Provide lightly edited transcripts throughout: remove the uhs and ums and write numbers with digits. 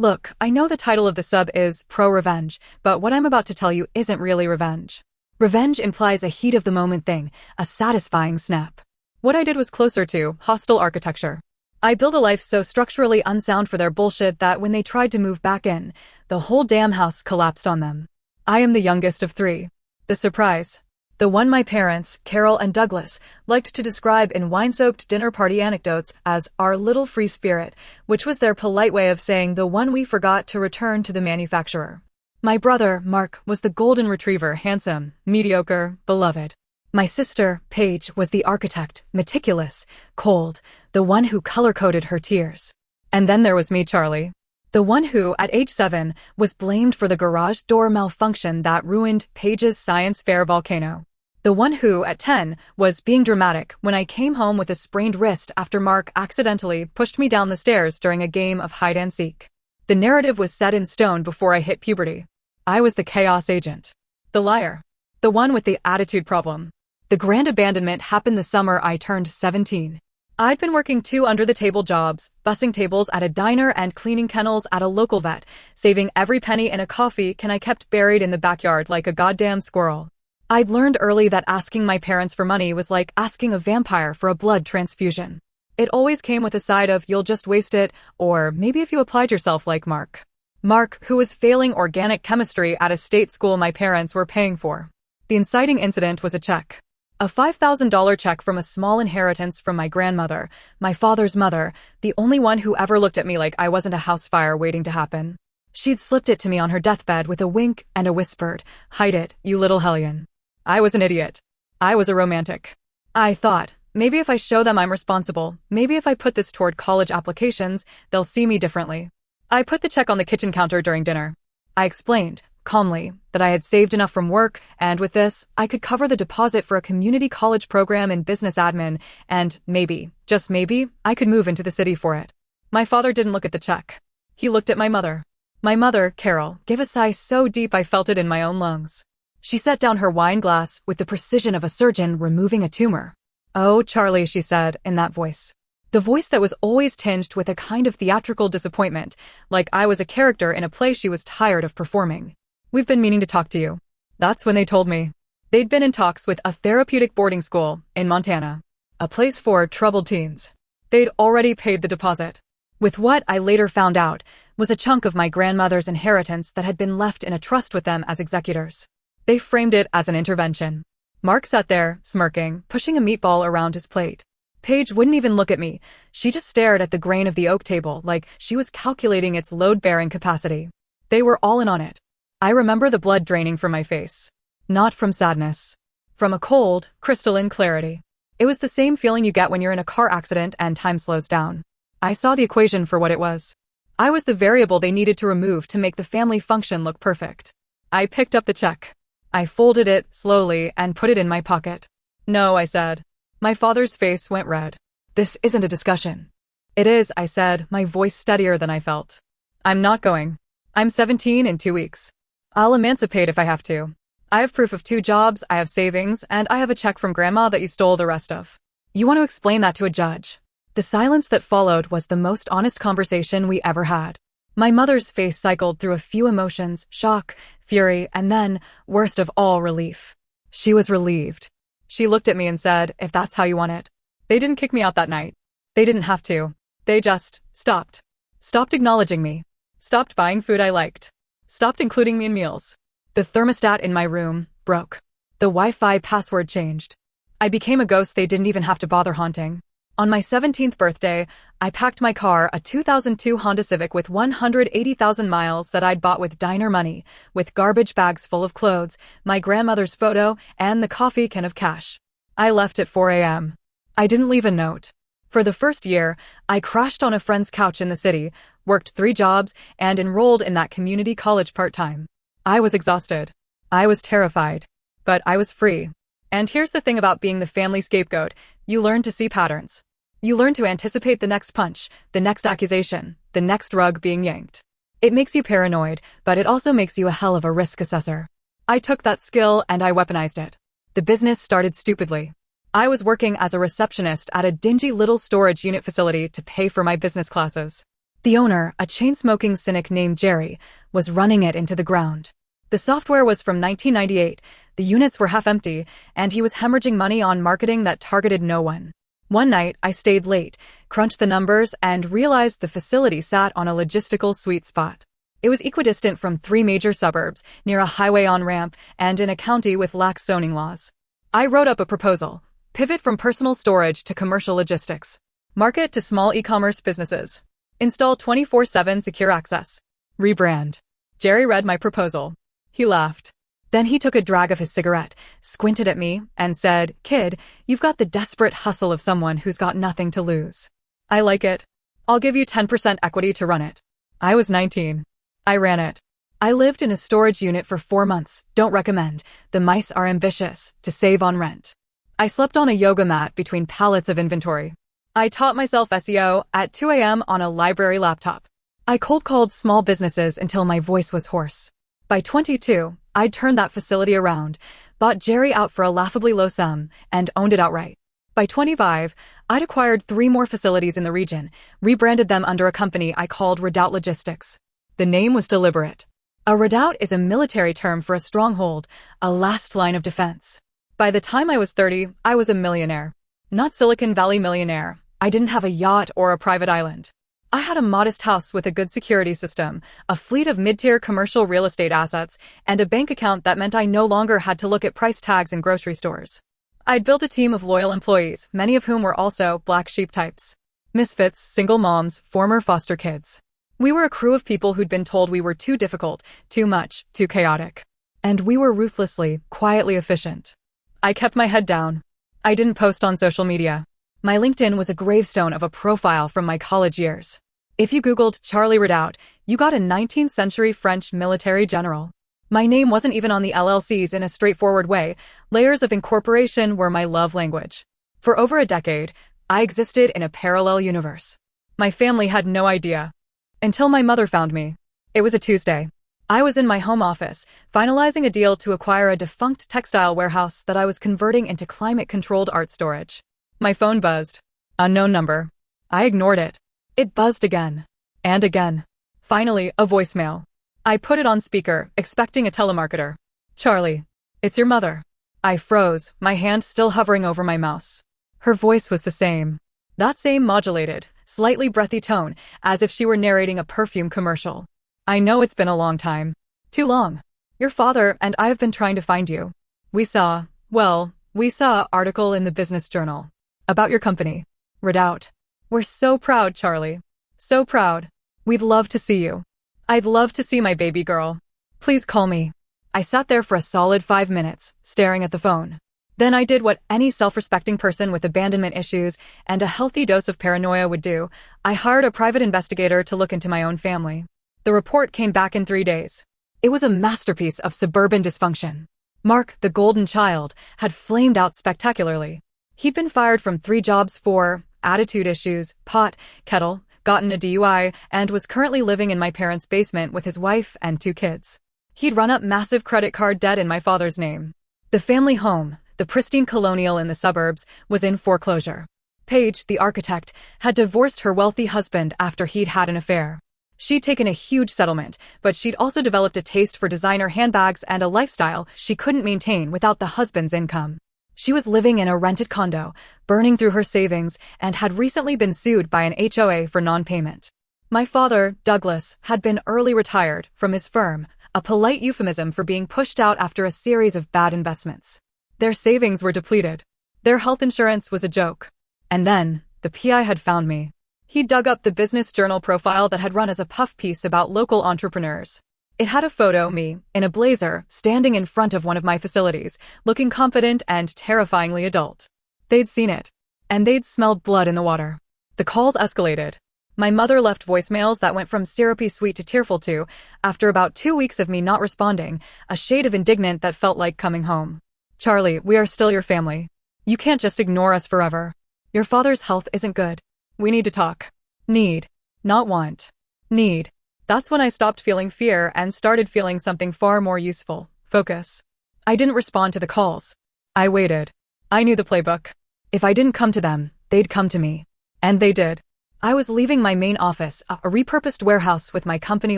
Look, I know the title of the sub is pro-revenge, but what I'm about to tell you isn't really revenge. Revenge implies a heat-of-the-moment thing, a satisfying snap. What I did was closer to hostile architecture. I built a life so structurally unsound for their bullshit that when they tried to move back in, the whole damn house collapsed on them. I am the youngest of three. The surprise. The one my parents, Carol and Douglas, liked to describe in wine-soaked dinner party anecdotes as our little free spirit, which was their polite way of saying the one we forgot to return to the manufacturer. My brother, Mark, was the golden retriever, handsome, mediocre, beloved. My sister, Paige, was the architect, meticulous, cold, the one who color-coded her tears. And then there was me, Charlie. The one who, at age 7, was blamed for the garage door malfunction that ruined Paige's science fair volcano. The one who, at 10, was being dramatic when I came home with a sprained wrist after Mark accidentally pushed me down the stairs during a game of hide-and-seek. The narrative was set in stone before I hit puberty. I was the chaos agent. The liar. The one with the attitude problem. The grand abandonment happened the summer I turned 17. I'd been working 2 under-the-table jobs, bussing tables at a diner and cleaning kennels at a local vet, saving every penny in a coffee can I kept buried in the backyard like a goddamn squirrel. I'd learned early that asking my parents for money was like asking a vampire for a blood transfusion. It always came with a side of you'll just waste it, or maybe if you applied yourself like Mark. Mark, who was failing organic chemistry at a state school my parents were paying for. The inciting incident was a check. A $5,000 check from a small inheritance from my grandmother, my father's mother, the only one who ever looked at me like I wasn't a house fire waiting to happen. She'd slipped it to me on her deathbed with a wink and a whispered, "Hide it, you little hellion." I was an idiot. I was a romantic. I thought, maybe if I show them I'm responsible, maybe if I put this toward college applications, they'll see me differently. I put the check on the kitchen counter during dinner. I explained, calmly, that I had saved enough from work, and with this, I could cover the deposit for a community college program in business admin, and maybe, just maybe, I could move into the city for it. My father didn't look at the check. He looked at my mother. My mother, Carol, gave a sigh so deep I felt it in my own lungs. She set down her wine glass with the precision of a surgeon removing a tumor. "Oh, Charlie," she said, in that voice. The voice that was always tinged with a kind of theatrical disappointment, like I was a character in a play she was tired of performing. "We've been meaning to talk to you." That's when they told me. They'd been in talks with a therapeutic boarding school in Montana. A place for troubled teens. They'd already paid the deposit. With what I later found out was a chunk of my grandmother's inheritance that had been left in a trust with them as executors. They framed it as an intervention. Mark sat there, smirking, pushing a meatball around his plate. Paige wouldn't even look at me. She just stared at the grain of the oak table like she was calculating its load-bearing capacity. They were all in on it. I remember the blood draining from my face. Not from sadness. From a cold, crystalline clarity. It was the same feeling you get when you're in a car accident and time slows down. I saw the equation for what it was. I was the variable they needed to remove to make the family function look perfect. I picked up the check. I folded it, slowly, and put it in my pocket. "No," I said. My father's face went red. "This isn't a discussion." "It is," I said, my voice steadier than I felt. "I'm not going. I'm 17 in 2 weeks. I'll emancipate if I have to. I have proof of 2 jobs, I have savings, and I have a check from Grandma that you stole the rest of. You want to explain that to a judge?" The silence that followed was the most honest conversation we ever had. My mother's face cycled through a few emotions, shock, fury, and then, worst of all, relief. She was relieved. She looked at me and said, "If that's how you want it." They didn't kick me out that night. They didn't have to. They just stopped. Stopped acknowledging me. Stopped buying food I liked. Stopped including me in meals. The thermostat in my room broke. The Wi-Fi password changed. I became a ghost they didn't even have to bother haunting. On my 17th birthday, I packed my car, a 2002 Honda Civic with 180,000 miles that I'd bought with diner money, with garbage bags full of clothes, my grandmother's photo, and the coffee can of cash. I left at 4 a.m. I didn't leave a note. For the first year, I crashed on a friend's couch in the city, worked 3 jobs, and enrolled in that community college part-time. I was exhausted. I was terrified. But I was free. And here's the thing about being the family scapegoat: you learn to see patterns. You learn to anticipate the next punch, the next accusation, the next rug being yanked. It makes you paranoid, but it also makes you a hell of a risk assessor. I took that skill and I weaponized it. The business started stupidly. I was working as a receptionist at a dingy little storage unit facility to pay for my business classes. The owner, a chain-smoking cynic named Jerry, was running it into the ground. The software was from 1998, the units were half empty, and he was hemorrhaging money on marketing that targeted no one. One night, I stayed late, crunched the numbers, and realized the facility sat on a logistical sweet spot. It was equidistant from 3 major suburbs, near a highway on-ramp, and in a county with lax zoning laws. I wrote up a proposal. Pivot from personal storage to commercial logistics. Market to small e-commerce businesses. Install 24/7 secure access. Rebrand. Jerry read my proposal. He laughed. Then he took a drag of his cigarette, squinted at me, and said, "Kid, you've got the desperate hustle of someone who's got nothing to lose. I like it. I'll give you 10% equity to run it." I was 19. I ran it. I lived in a storage unit for 4 months. Don't recommend. The mice are ambitious. To save on rent. I slept on a yoga mat between pallets of inventory. I taught myself SEO at 2 a.m. on a library laptop. I cold-called small businesses until my voice was hoarse. By 22, I'd turned that facility around, bought Jerry out for a laughably low sum, and owned it outright. By 25, I'd acquired 3 more facilities in the region, rebranded them under a company I called Redoubt Logistics. The name was deliberate. A redoubt is a military term for a stronghold, a last line of defense. By the time I was 30, I was a millionaire. Not Silicon Valley millionaire. I didn't have a yacht or a private island. I had a modest house with a good security system, a fleet of mid-tier commercial real estate assets, and a bank account that meant I no longer had to look at price tags in grocery stores. I'd built a team of loyal employees, many of whom were also black sheep types. Misfits, single moms, former foster kids. We were a crew of people who'd been told we were too difficult, too much, too chaotic. And we were ruthlessly, quietly efficient. I kept my head down. I didn't post on social media. My LinkedIn was a gravestone of a profile from my college years. If you Googled Charlie Redoubt, you got a 19th century French military general. My name wasn't even on the LLCs in a straightforward way. Layers of incorporation were my love language. For over a decade, I existed in a parallel universe. My family had no idea. Until my mother found me. It was a Tuesday. I was in my home office, finalizing a deal to acquire a defunct textile warehouse that I was converting into climate-controlled art storage. My phone buzzed. Unknown number. I ignored it. It buzzed again. And again. Finally, a voicemail. I put it on speaker, expecting a telemarketer. "Charlie, it's your mother." I froze, my hand still hovering over my mouse. Her voice was the same. That same modulated, slightly breathy tone, as if she were narrating a perfume commercial. "I know it's been a long time. Too long. Your father and I have been trying to find you. We saw an article in the Business Journal. About your company. Redoubt. We're so proud, Charlie. So proud. We'd love to see you. I'd love to see my baby girl. Please call me." I sat there for a solid 5 minutes, staring at the phone. Then I did what any self-respecting person with abandonment issues and a healthy dose of paranoia would do. I hired a private investigator to look into my own family. The report came back in 3 days. It was a masterpiece of suburban dysfunction. Mark, the golden child, had flamed out spectacularly. He'd been fired from 3 jobs for attitude issues, pot, kettle, gotten a DUI, and was currently living in my parents' basement with his wife and 2 kids. He'd run up massive credit card debt in my father's name. The family home, the pristine colonial in the suburbs, was in foreclosure. Paige, the architect, had divorced her wealthy husband after he'd had an affair. She'd taken a huge settlement, but she'd also developed a taste for designer handbags and a lifestyle she couldn't maintain without the husband's income. She was living in a rented condo, burning through her savings, and had recently been sued by an HOA for non-payment. My father, Douglas, had been early retired from his firm, a polite euphemism for being pushed out after a series of bad investments. Their savings were depleted. Their health insurance was a joke. And then, the PI had found me. He dug up the Business Journal profile that had run as a puff piece about local entrepreneurs. It had a photo of me, in a blazer, standing in front of one of my facilities, looking confident and terrifyingly adult. They'd seen it. And they'd smelled blood in the water. The calls escalated. My mother left voicemails that went from syrupy sweet to tearful to, after about 2 weeks of me not responding, a shade of indignant that felt like coming home. "Charlie, we are still your family. You can't just ignore us forever. Your father's health isn't good. We need to talk. Need. Not want. Need." That's when I stopped feeling fear and started feeling something far more useful: focus. I didn't respond to the calls. I waited. I knew the playbook. If I didn't come to them, they'd come to me. And they did. I was leaving my main office, a repurposed warehouse with my company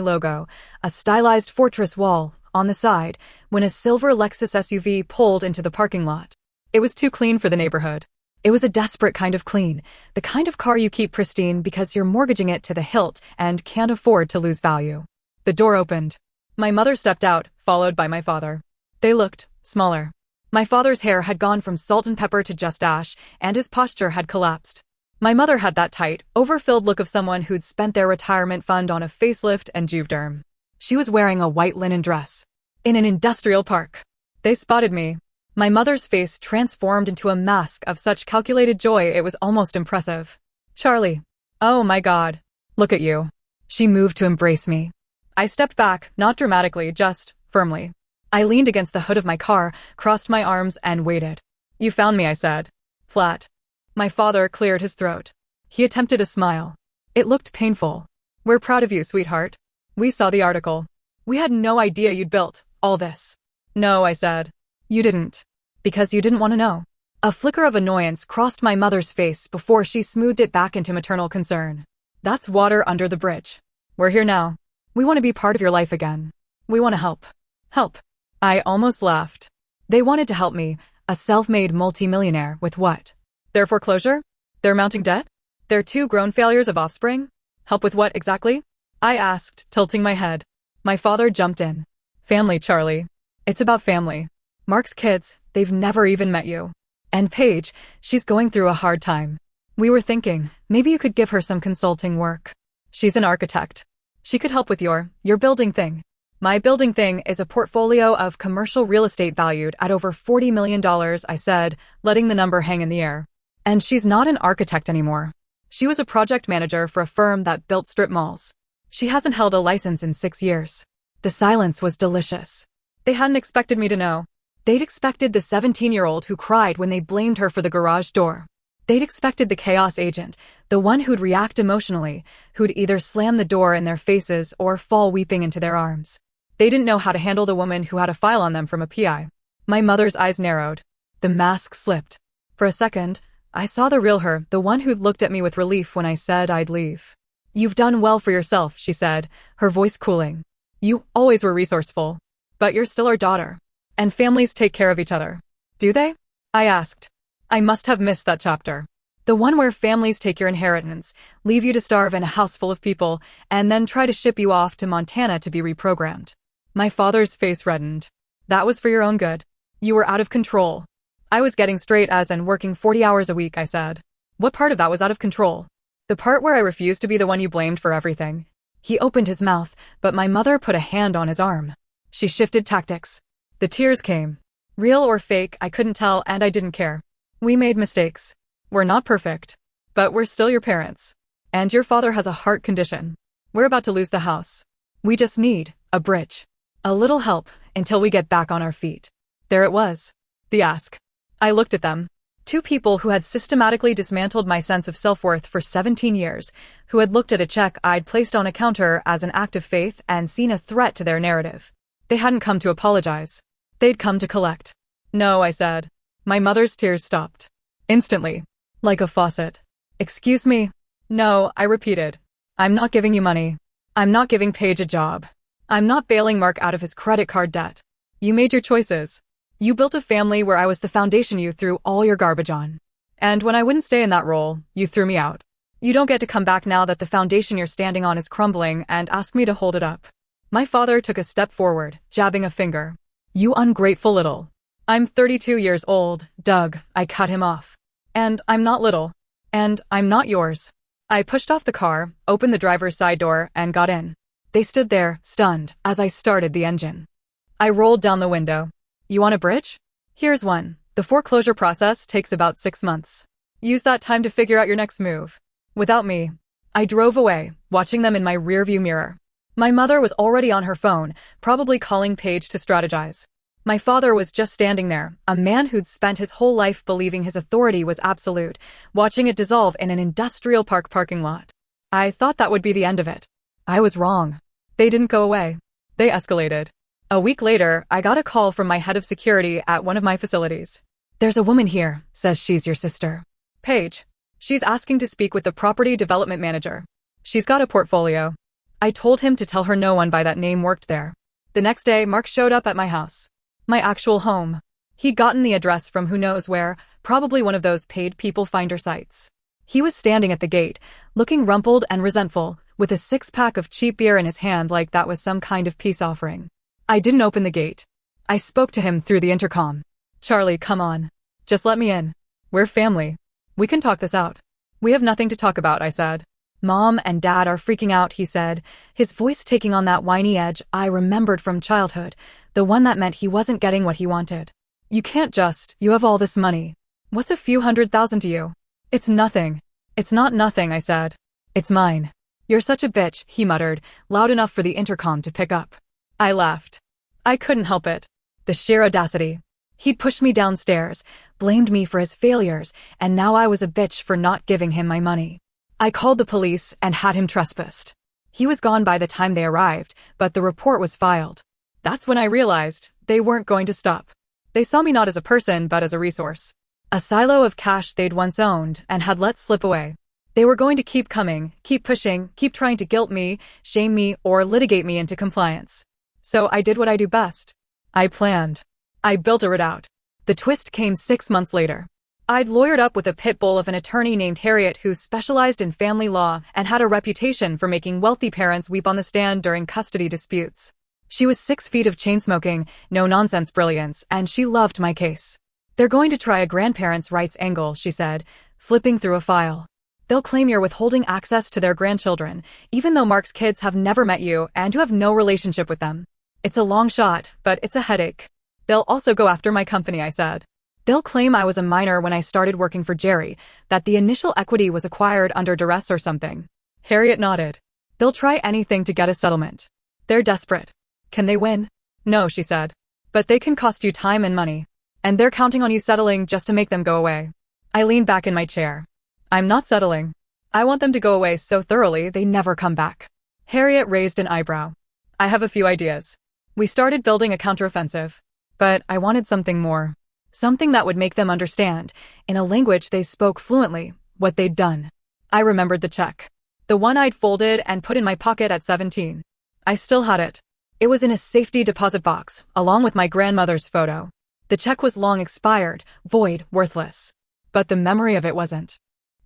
logo, a stylized fortress wall on the side, when a silver Lexus SUV pulled into the parking lot. It was too clean for the neighborhood. It was a desperate kind of clean, the kind of car you keep pristine because you're mortgaging it to the hilt and can't afford to lose value. The door opened. My mother stepped out, followed by my father. They looked smaller. My father's hair had gone from salt and pepper to just ash, and his posture had collapsed. My mother had that tight, overfilled look of someone who'd spent their retirement fund on a facelift and Juvederm. She was wearing a white linen dress. In an industrial park. They spotted me. My mother's face transformed into a mask of such calculated joy it was almost impressive. Charlie. Oh my God. Look at you. She moved to embrace me. I stepped back, not dramatically, just firmly. I leaned against the hood of my car, crossed my arms, and waited. You found me, I said. Flat. My father cleared his throat. He attempted a smile. It looked painful. We're proud of you, sweetheart. We saw the article. We had no idea you'd built all this. No, I said. You didn't. Because you didn't want to know. A flicker of annoyance crossed my mother's face before she smoothed it back into maternal concern. That's water under the bridge. We're here now. We want to be part of your life again. We want to help. Help. I almost laughed. They wanted to help me, a self-made multimillionaire, with what? Their foreclosure? Their mounting debt? Their 2 grown failures of offspring? Help with what exactly? I asked, tilting my head. My father jumped in. Family, Charlie. It's about family. Mark's kids, they've never even met you. And Paige, she's going through a hard time. We were thinking, maybe you could give her some consulting work. She's an architect. She could help with your building thing. My building thing is a portfolio of commercial real estate valued at over $40 million, I said, letting the number hang in the air. And she's not an architect anymore. She was a project manager for a firm that built strip malls. She hasn't held a license in 6 years. The silence was delicious. They hadn't expected me to know. They'd expected the 17-year-old who cried when they blamed her for the garage door. They'd expected the chaos agent, the one who'd react emotionally, who'd either slam the door in their faces or fall weeping into their arms. They didn't know how to handle the woman who had a file on them from a PI. My mother's eyes narrowed. The mask slipped. For a second, I saw the real her, the one who'd looked at me with relief when I said I'd leave. You've done well for yourself, she said, her voice cooling. You always were resourceful. But you're still our daughter. And families take care of each other. Do they? I asked. I must have missed that chapter. The one where families take your inheritance, leave you to starve in a house full of people, and then try to ship you off to Montana to be reprogrammed. My father's face reddened. That was for your own good. You were out of control. I was getting straight A's and working 40 hours a week, I said. What part of that was out of control? The part where I refused to be the one you blamed for everything. He opened his mouth, but my mother put a hand on his arm. She shifted tactics. The tears came. Real or fake, I couldn't tell, and I didn't care. We made mistakes. We're not perfect. But we're still your parents. And your father has a heart condition. We're about to lose the house. We just need a bridge. A little help until we get back on our feet. There it was. The ask. I looked at them. 2 people who had systematically dismantled my sense of self-worth for 17 years, who had looked at a check I'd placed on a counter as an act of faith and seen a threat to their narrative. They hadn't come to apologize. They'd come to collect. No, I said. My mother's tears stopped. Instantly. Like a faucet. Excuse me? No, I repeated. I'm not giving you money. I'm not giving Paige a job. I'm not bailing Mark out of his credit card debt. You made your choices. You built a family where I was the foundation you threw all your garbage on. And when I wouldn't stay in that role, you threw me out. You don't get to come back now that the foundation you're standing on is crumbling and ask me to hold it up. My father took a step forward, jabbing a finger. You ungrateful little. I'm 32 years old, Doug, I cut him off. And I'm not little. And I'm not yours. I pushed off the car, opened the driver's side door, and got in. They stood there, stunned, as I started the engine. I rolled down the window. You want a bridge? Here's one. The foreclosure process takes about 6 months. Use that time to figure out your next move. Without me. I drove away, watching them in my rearview mirror. My mother was already on her phone, probably calling Paige to strategize. My father was just standing there, a man who'd spent his whole life believing his authority was absolute, watching it dissolve in an industrial park parking lot. I thought that would be the end of it. I was wrong. They didn't go away. They escalated. A week later, I got a call from my head of security at one of my facilities. There's a woman here, says she's your sister. Paige. She's asking to speak with the property development manager. She's got a portfolio. I told him to tell her no one by that name worked there. The next day, Mark showed up at my house. My actual home. He'd gotten the address from who knows where, probably one of those paid people finder sites. He was standing at the gate, looking rumpled and resentful, with a six-pack of cheap beer in his hand like that was some kind of peace offering. I didn't open the gate. I spoke to him through the intercom. "Charlie, come on. Just let me in. We're family. We can talk this out." "We have nothing to talk about," I said. "Mom and Dad are freaking out," he said, his voice taking on that whiny edge I remembered from childhood, the one that meant he wasn't getting what he wanted. "You can't just, you have all this money. What's a few $100,000 to you?" "It's nothing." "It's not nothing," I said. "It's mine." "You're such a bitch," he muttered, loud enough for the intercom to pick up. I laughed. I couldn't help it. The sheer audacity. He'd pushed me downstairs, blamed me for his failures, and now I was a bitch for not giving him my money. I called the police and had him trespassed. He was gone by the time they arrived, but the report was filed. That's when I realized they weren't going to stop. They saw me not as a person but as a resource. A silo of cash they'd once owned and had let slip away. They were going to keep coming, keep pushing, keep trying to guilt me, shame me, or litigate me into compliance. So I did what I do best. I planned. I built it out. The twist came 6 months later. I'd lawyered up with a pit bull of an attorney named Harriet who specialized in family law and had a reputation for making wealthy parents weep on the stand during custody disputes. She was 6 feet of chain-smoking, no-nonsense brilliance, and she loved my case. "They're going to try a grandparents' rights angle," she said, flipping through a file. "They'll claim you're withholding access to their grandchildren, even though Mark's kids have never met you and you have no relationship with them. It's a long shot, but it's a headache. They'll also go after my company," I said. "They'll claim I was a minor when I started working for Jerry, that the initial equity was acquired under duress or something." Harriet nodded. "They'll try anything to get a settlement. They're desperate." "Can they win?" "No," she said. "But they can cost you time and money. And they're counting on you settling just to make them go away." I leaned back in my chair. "I'm not settling. I want them to go away so thoroughly they never come back." Harriet raised an eyebrow. "I have a few ideas." We started building a counteroffensive. But I wanted something more. Something that would make them understand, in a language they spoke fluently, what they'd done. I remembered the check. The one I'd folded and put in my pocket at 17. I still had it. It was in a safety deposit box, along with my grandmother's photo. The check was long expired, void, worthless. But the memory of it wasn't.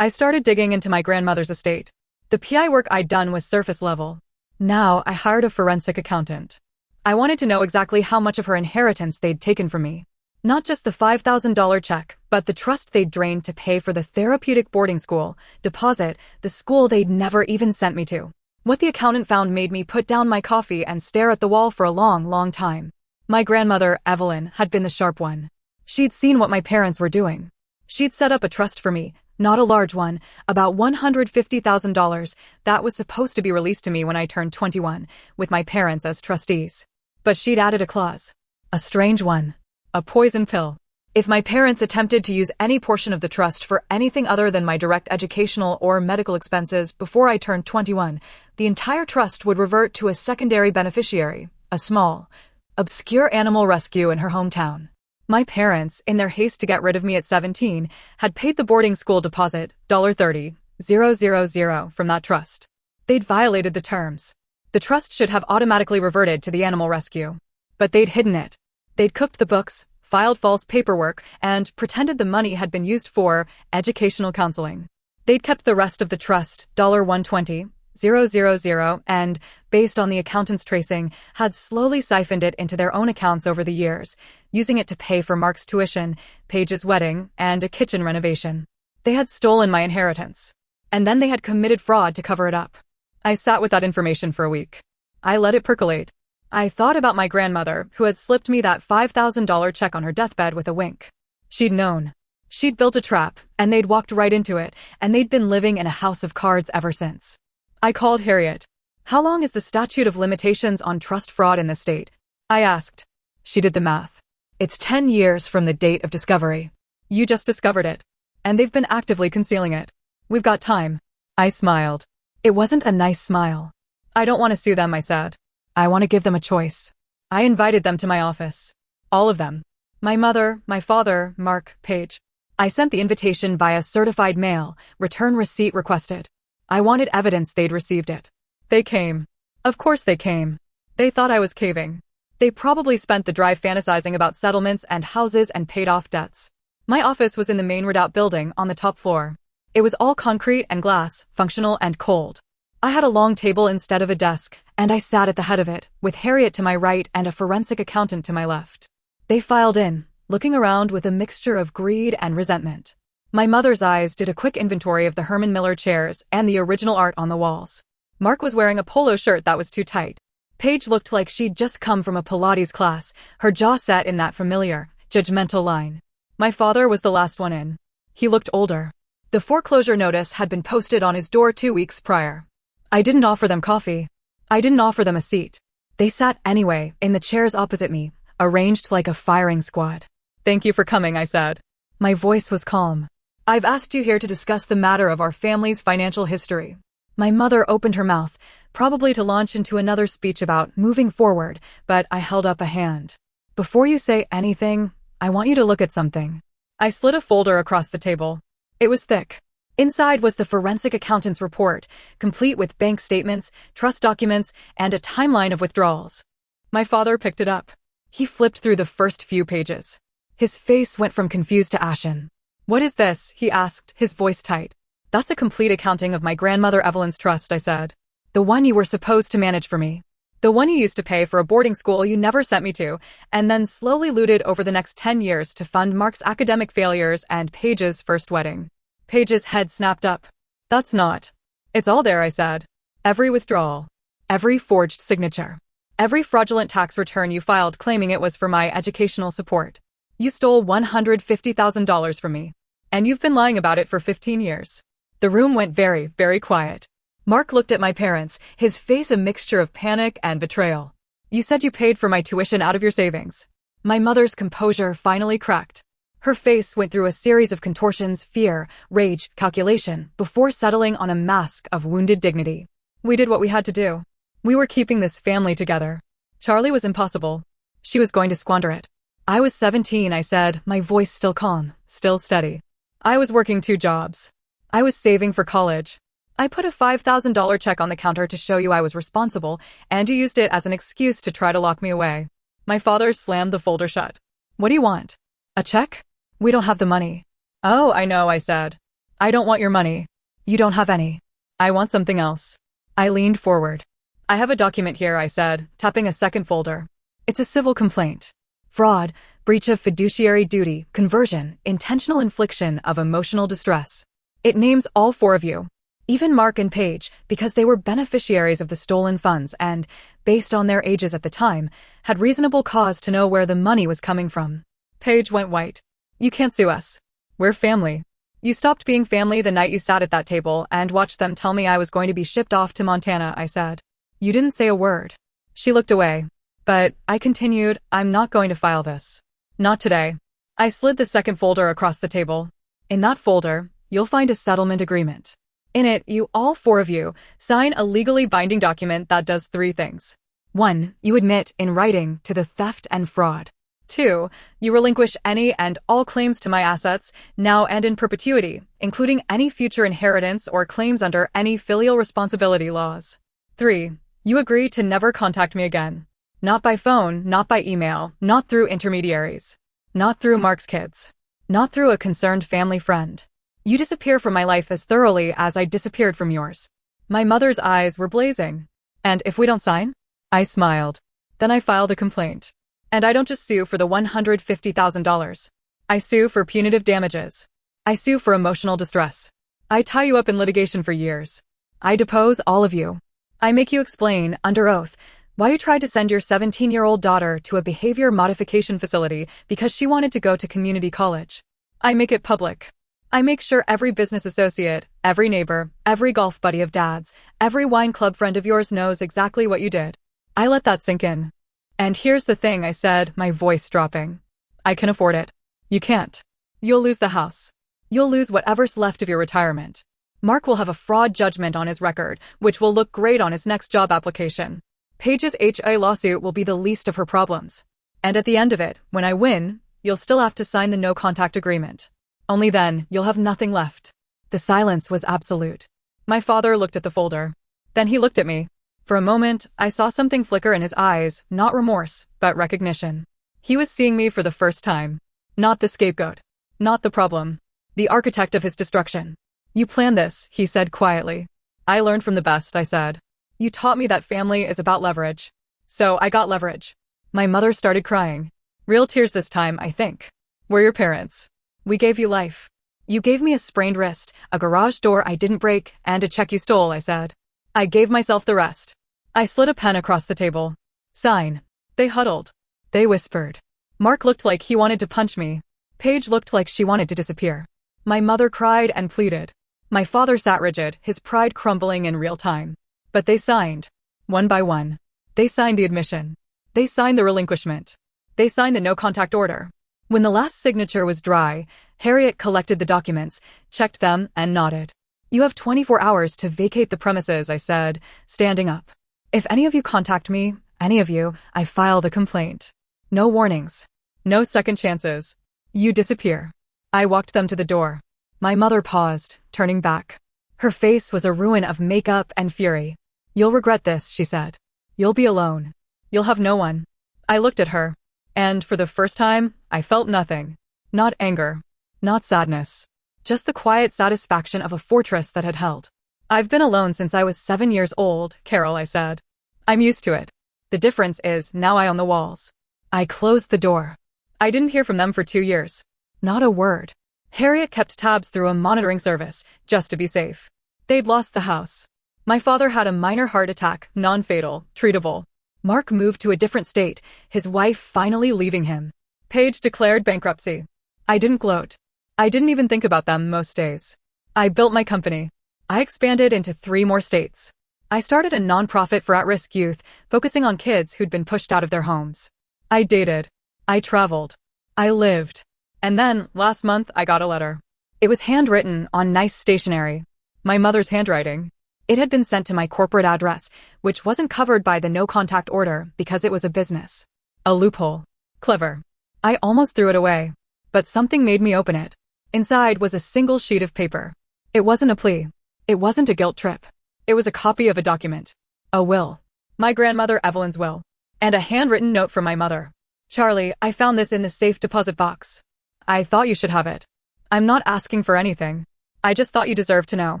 I started digging into my grandmother's estate. The PI work I'd done was surface level. Now I hired a forensic accountant. I wanted to know exactly how much of her inheritance they'd taken from me. Not just the $5,000 check, but the trust they'd drained to pay for the therapeutic boarding school, deposit, the school they'd never even sent me to. What the accountant found made me put down my coffee and stare at the wall for a long, long time. My grandmother, Evelyn, had been the sharp one. She'd seen what my parents were doing. She'd set up a trust for me, not a large one, about $150,000, that was supposed to be released to me when I turned 21, with my parents as trustees. But she'd added a clause. A strange one. A poison pill. If my parents attempted to use any portion of the trust for anything other than my direct educational or medical expenses before I turned 21, the entire trust would revert to a secondary beneficiary, a small, obscure animal rescue in her hometown. My parents, in their haste to get rid of me at 17, had paid the boarding school deposit, $30,000, from that trust. They'd violated the terms. The trust should have automatically reverted to the animal rescue. But they'd hidden it. They'd cooked the books, filed false paperwork, and pretended the money had been used for educational counseling. They'd kept the rest of the trust, $120,000, and, based on the accountant's tracing, had slowly siphoned it into their own accounts over the years, using it to pay for Mark's tuition, Paige's wedding, and a kitchen renovation. They had stolen my inheritance. And then they had committed fraud to cover it up. I sat with that information for a week. I let it percolate. I thought about my grandmother, who had slipped me that $5,000 check on her deathbed with a wink. She'd known. She'd built a trap, and they'd walked right into it, and they'd been living in a house of cards ever since. I called Harriet. "How long is the statute of limitations on trust fraud in the state?" I asked. She did the math. "It's 10 years from the date of discovery. You just discovered it. And they've been actively concealing it. We've got time." I smiled. It wasn't a nice smile. "I don't want to sue them," I said. "I want to give them a choice." I invited them to my office. All of them. My mother, my father, Mark, Paige. I sent the invitation via certified mail, return receipt requested. I wanted evidence they'd received it. They came. Of course they came. They thought I was caving. They probably spent the drive fantasizing about settlements and houses and paid off debts. My office was in the main redoubt building on the top floor. It was all concrete and glass, functional and cold. I had a long table instead of a desk, and I sat at the head of it, with Harriet to my right and a forensic accountant to my left. They filed in, looking around with a mixture of greed and resentment. My mother's eyes did a quick inventory of the Herman Miller chairs and the original art on the walls. Mark was wearing a polo shirt that was too tight. Paige looked like she'd just come from a Pilates class, her jaw set in that familiar, judgmental line. My father was the last one in. He looked older. The foreclosure notice had been posted on his door 2 weeks prior. I didn't offer them coffee. I didn't offer them a seat. They sat anyway, in the chairs opposite me, arranged like a firing squad. "Thank you for coming," I said. My voice was calm. "I've asked you here to discuss the matter of our family's financial history." My mother opened her mouth, probably to launch into another speech about moving forward, but I held up a hand. "Before you say anything, I want you to look at something." I slid a folder across the table. It was thick. Inside was the forensic accountant's report, complete with bank statements, trust documents, and a timeline of withdrawals. My father picked it up. He flipped through the first few pages. His face went from confused to ashen. "What is this?" he asked, his voice tight. "That's a complete accounting of my grandmother Evelyn's trust," I said. "The one you were supposed to manage for me. The one you used to pay for a boarding school you never sent me to, and then slowly looted over the next 10 years to fund Mark's academic failures and Paige's first wedding." Paige's head snapped up. "That's not. It's all there," I said. "Every withdrawal. Every forged signature. Every fraudulent tax return you filed claiming it was for my educational support. You stole $150,000 from me. And you've been lying about it for 15 years. The room went very, very quiet. Mark looked at my parents, his face a mixture of panic and betrayal. "You said you paid for my tuition out of your savings." My mother's composure finally cracked. Her face went through a series of contortions, fear, rage, calculation, before settling on a mask of wounded dignity. "We did what we had to do. We were keeping this family together. Charlie was impossible. She was going to squander it. I was 17, I said, my voice still calm, still steady. I was working 2 jobs. I was saving for college. I put a $5,000 check on the counter to show you I was responsible, and you used it as an excuse to try to lock me away." My father slammed the folder shut. "What do you want? A check? We don't have the money." "Oh, I know," I said. "I don't want your money. You don't have any. I want something else." I leaned forward. "I have a document here," I said, tapping a second folder. "It's a civil complaint. Fraud, breach of fiduciary duty, conversion, intentional infliction of emotional distress. It names all 4 of you, even Mark and Paige, because they were beneficiaries of the stolen funds and, based on their ages at the time, had reasonable cause to know where the money was coming from." Paige went white. "You can't sue us. We're family. You stopped being family the night you sat at that table and watched them tell me I was going to be shipped off to Montana," I said. "You didn't say a word." She looked away. But, I continued, "I'm not going to file this. Not today." I slid the second folder across the table. "In that folder, you'll find a settlement agreement. In it, you all 4 of you sign a legally binding document that does 3 things. 1, you admit, in writing, to the theft and fraud. 2, you relinquish any and all claims to my assets, now and in perpetuity, including any future inheritance or claims under any filial responsibility laws. 3, you agree to never contact me again. Not by phone, not by email, not through intermediaries. Not through Mark's kids. Not through a concerned family friend. You disappear from my life as thoroughly as I disappeared from yours." My mother's eyes were blazing. "And if we don't sign?" I smiled. "Then I file the complaint. And I don't just sue for the $150,000. I sue for punitive damages. I sue for emotional distress. I tie you up in litigation for years. I depose all of you. I make you explain, under oath, why you tried to send your 17-year-old daughter to a behavior modification facility because she wanted to go to community college. I make it public. I make sure every business associate, every neighbor, every golf buddy of Dad's, every wine club friend of yours knows exactly what you did. I let that sink in. And here's the thing," I said, my voice dropping. "I can afford it. You can't. You'll lose the house. You'll lose whatever's left of your retirement. Mark will have a fraud judgment on his record, which will look great on his next job application. Paige's HA lawsuit will be the least of her problems. And at the end of it, when I win, you'll still have to sign the no-contact agreement. Only then, you'll have nothing left. The silence was absolute. My father looked at the folder. Then he looked at me. For a moment, I saw something flicker in his eyes, not remorse, but recognition. He was seeing me for the first time. Not the scapegoat. Not the problem. The architect of his destruction. You planned this, he said quietly. I learned from the best, I said. You taught me that family is about leverage. So I got leverage. My mother started crying. Real tears this time, I think. We're your parents. We gave you life. You gave me a sprained wrist, a garage door I didn't break, and a check you stole, I said. I gave myself the rest. I slid a pen across the table. Sign. They huddled. They whispered. Mark looked like he wanted to punch me. Paige looked like she wanted to disappear. My mother cried and pleaded. My father sat rigid, his pride crumbling in real time. But they signed. One by one. They signed the admission. They signed the relinquishment. They signed the no-contact order. When the last signature was dry, Harriet collected the documents, checked them, and nodded. You have 24 hours to vacate the premises, I said, standing up. If any of you contact me, any of you, I file the complaint. No warnings. No second chances. You disappear. I walked them to the door. My mother paused, turning back. Her face was a ruin of makeup and fury. You'll regret this, she said. You'll be alone. You'll have no one. I looked at her. And for the first time, I felt nothing. Not anger. Not sadness. Just the quiet satisfaction of a fortress that had held. I've been alone since I was 7 years old, Carol, I said. I'm used to it. The difference is, now I own the walls. I closed the door. I didn't hear from them for 2 years. Not a word. Harriet kept tabs through a monitoring service, just to be safe. They'd lost the house. My father had a minor heart attack, non-fatal, treatable. Mark moved to a different state, his wife finally leaving him. Paige declared bankruptcy. I didn't gloat. I didn't even think about them most days. I built my company. I expanded into 3 more states. I started a nonprofit for at-risk youth, focusing on kids who'd been pushed out of their homes. I dated. I traveled. I lived. And then, last month, I got a letter. It was handwritten on nice stationery. My mother's handwriting. It had been sent to my corporate address, which wasn't covered by the no-contact order because it was a business. A loophole. Clever. I almost threw it away. But something made me open it. Inside was a single sheet of paper. It wasn't a plea. It wasn't a guilt trip. It was a copy of a document. A will. My grandmother Evelyn's will. And a handwritten note from my mother. Charlie, I found this in the safe deposit box. I thought you should have it. I'm not asking for anything. I just thought you deserved to know.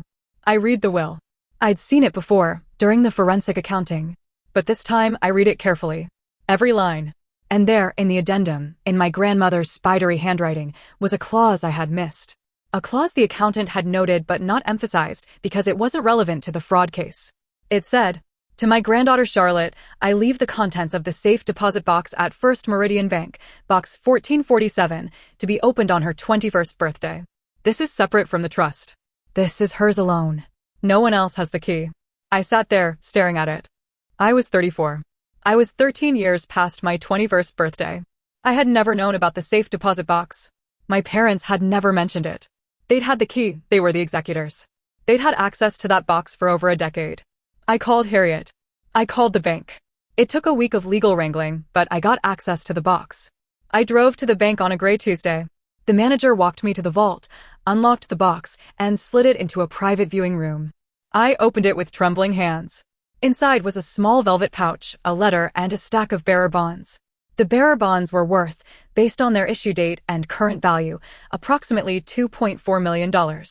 I read the will. I'd seen it before, during the forensic accounting. But this time, I read it carefully. Every line. And there, in the addendum, in my grandmother's spidery handwriting, was a clause I had missed. A clause the accountant had noted but not emphasized because it wasn't relevant to the fraud case. It said, to my granddaughter Charlotte, I leave the contents of the safe deposit box at First Meridian Bank, box 1447, to be opened on her 21st birthday. This is separate from the trust. This is hers alone. No one else has the key. I sat there, staring at it. I was 34. I was 13 years past my 21st birthday. I had never known about the safe deposit box. My parents had never mentioned it. They'd had the key, they were the executors. They'd had access to that box for over a decade. I called Harriet. I called the bank. It took a week of legal wrangling, but I got access to the box. I drove to the bank on a gray Tuesday. The manager walked me to the vault, unlocked the box, and slid it into a private viewing room. I opened it with trembling hands. Inside was a small velvet pouch, a letter, and a stack of bearer bonds. The bearer bonds were worth, based on their issue date and current value, approximately $2.4 million.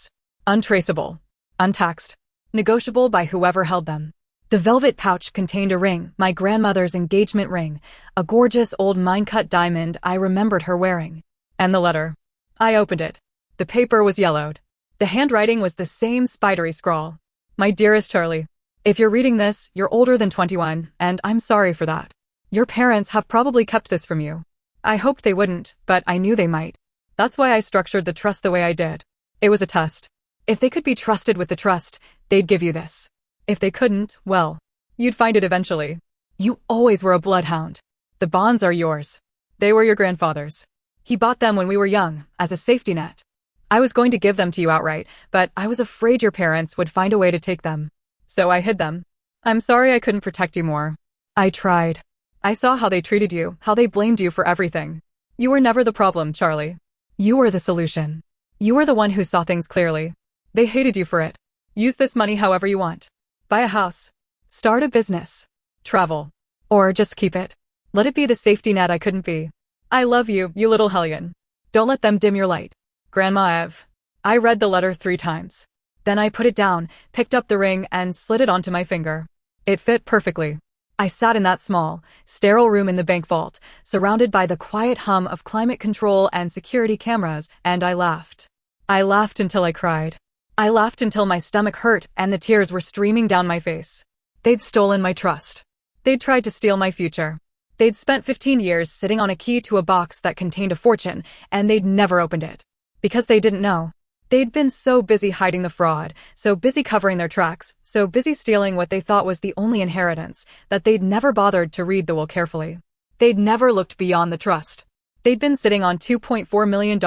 Untraceable. Untaxed. Negotiable by whoever held them. The velvet pouch contained a ring, my grandmother's engagement ring, a gorgeous old mine-cut diamond I remembered her wearing. And the letter. I opened it. The paper was yellowed. The handwriting was the same spidery scrawl. My dearest Charlie, if you're reading this, you're older than 21, and I'm sorry for that. Your parents have probably kept this from you. I hoped they wouldn't, but I knew they might. That's why I structured the trust the way I did. It was a test. If they could be trusted with the trust, they'd give you this. If they couldn't, well, you'd find it eventually. You always were a bloodhound. The bonds are yours. They were your grandfather's. He bought them when we were young, as a safety net. I was going to give them to you outright, but I was afraid your parents would find a way to take them. So I hid them. I'm sorry I couldn't protect you more. I tried. I saw how they treated you, how they blamed you for everything. You were never the problem, Charlie. You were the solution. You were the one who saw things clearly. They hated you for it. Use this money however you want. Buy a house. Start a business. Travel. Or just keep it. Let it be the safety net I couldn't be. I love you, you little hellion. Don't let them dim your light. Grandma Ev. I read the letter 3 times. Then I put it down, picked up the ring, and slid it onto my finger. It fit perfectly. I sat in that small, sterile room in the bank vault, surrounded by the quiet hum of climate control and security cameras, and I laughed. I laughed until I cried. I laughed until my stomach hurt and the tears were streaming down my face. They'd stolen my trust. They'd tried to steal my future. They'd spent 15 years sitting on a key to a box that contained a fortune, and they'd never opened it. Because they didn't know. They'd been so busy hiding the fraud, so busy covering their tracks, so busy stealing what they thought was the only inheritance, that they'd never bothered to read the will carefully. They'd never looked beyond the trust. They'd been sitting on $2.4 million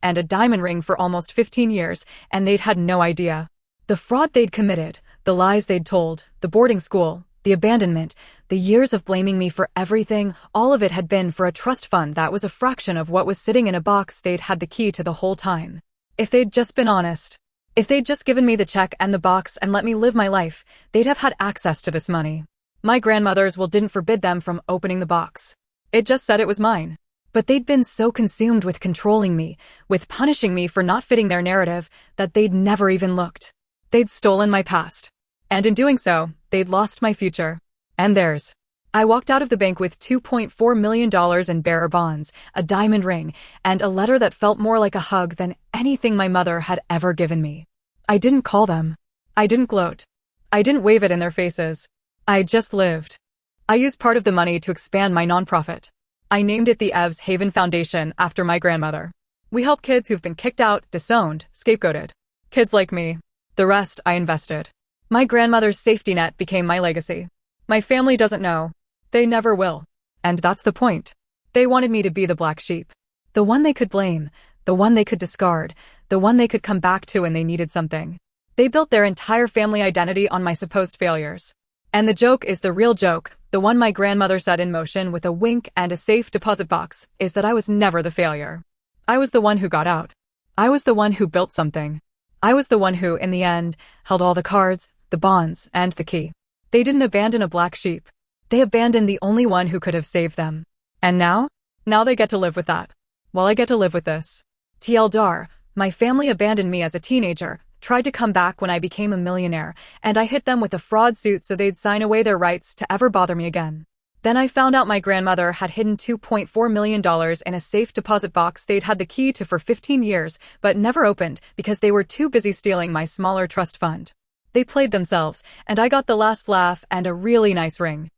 and a diamond ring for almost 15 years, and they'd had no idea. The fraud they'd committed, the lies they'd told, the boarding school, the abandonment, the years of blaming me for everything, all of it had been for a trust fund that was a fraction of what was sitting in a box they'd had the key to the whole time. If they'd just been honest, if they'd just given me the check and the box and let me live my life, they'd have had access to this money. My grandmother's will didn't forbid them from opening the box. It just said it was mine. But they'd been so consumed with controlling me, with punishing me for not fitting their narrative, that they'd never even looked. They'd stolen my past. And in doing so, they'd lost my future. And theirs. I walked out of the bank with $2.4 million in bearer bonds, a diamond ring, and a letter that felt more like a hug than anything my mother had ever given me. I didn't call them. I didn't gloat. I didn't wave it in their faces. I just lived. I used part of the money to expand my nonprofit. I named it the Ev's Haven Foundation after my grandmother. We help kids who've been kicked out, disowned, scapegoated. Kids like me. The rest I invested. My grandmother's safety net became my legacy. My family doesn't know. They never will. And that's the point. They wanted me to be the black sheep. The one they could blame, the one they could discard, the one they could come back to when they needed something. They built their entire family identity on my supposed failures. And the joke is the real joke, the one my grandmother set in motion with a wink and a safe deposit box, is that I was never the failure. I was the one who got out. I was the one who built something. I was the one who, in the end, held all the cards, the bonds, and the key. They didn't abandon a black sheep. They abandoned the only one who could have saved them. And now? Now they get to live with that. While I get to live with this. TLDR, my family abandoned me as a teenager, tried to come back when I became a millionaire, and I hit them with a fraud suit so they'd sign away their rights to ever bother me again. Then I found out my grandmother had hidden $2.4 million in a safe deposit box they'd had the key to for 15 years, but never opened because they were too busy stealing my smaller trust fund. They played themselves, and I got the last laugh and a really nice ring.